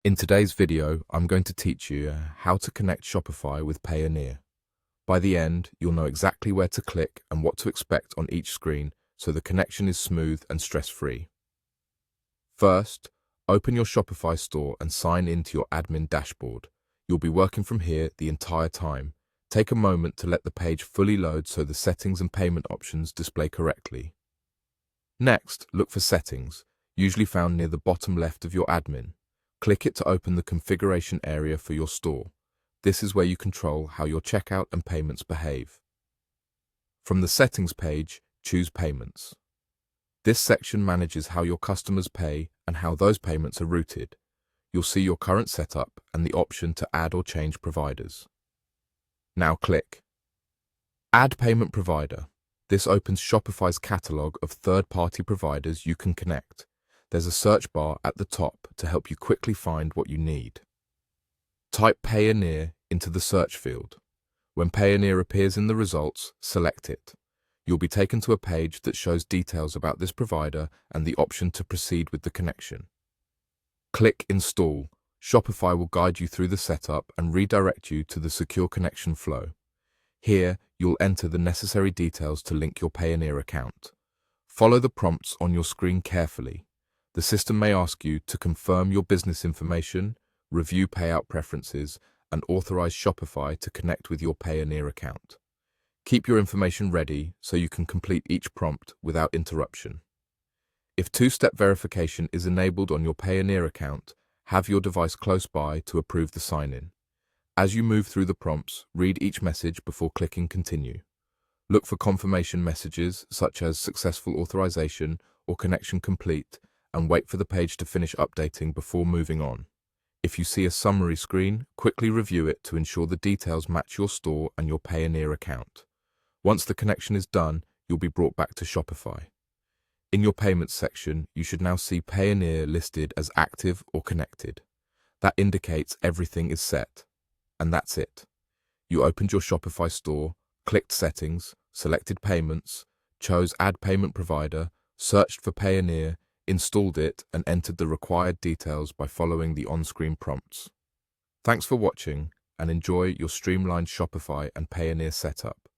In today's video, I'm going to teach you how to connect Shopify with Payoneer. By the end, you'll know exactly where to click and what to expect on each screen so the connection is smooth and stress-free. First, open your Shopify store and sign into your admin dashboard. You'll be working from here the entire time. Take a moment to let the page fully load so the settings and payment options display correctly. Next, look for Settings, usually found near the bottom left of your admin. Click it to open the configuration area for your store. This is where you control how your checkout and payments behave. From the Settings page, choose Payments. This section manages how your customers pay and how those payments are routed. You'll see your current setup and the option to add or change providers. Now click Add Payment Provider. This opens Shopify's catalog of third-party providers you can connect. There's a search bar at the top to help you quickly find what you need. Type Payoneer into the search field. When Payoneer appears in the results, select it. You'll be taken to a page that shows details about this provider and the option to proceed with the connection. Click Install. Shopify will guide you through the setup and redirect you to the secure connection flow. Here, you'll enter the necessary details to link your Payoneer account. Follow the prompts on your screen carefully. The system may ask you to confirm your business information, review payout preferences, and authorize Shopify to connect with your Payoneer account. Keep your information ready so you can complete each prompt without interruption. If two-step verification is enabled on your Payoneer account, have your device close by to approve the sign-in. As you move through the prompts, read each message before clicking Continue. Look for confirmation messages such as Successful Authorization or Connection Complete, and wait for the page to finish updating before moving on. If you see a summary screen, quickly review it to ensure the details match your store and your Payoneer account. Once the connection is done, you'll be brought back to Shopify. In your payments section, you should now see Payoneer listed as active or connected. That indicates everything is set. And that's it. You opened your Shopify store, clicked Settings, selected Payments, chose Add Payment Provider, searched for Payoneer, installed it, and entered the required details by following the on-screen prompts. Thanks for watching, and enjoy your streamlined Shopify and Payoneer setup.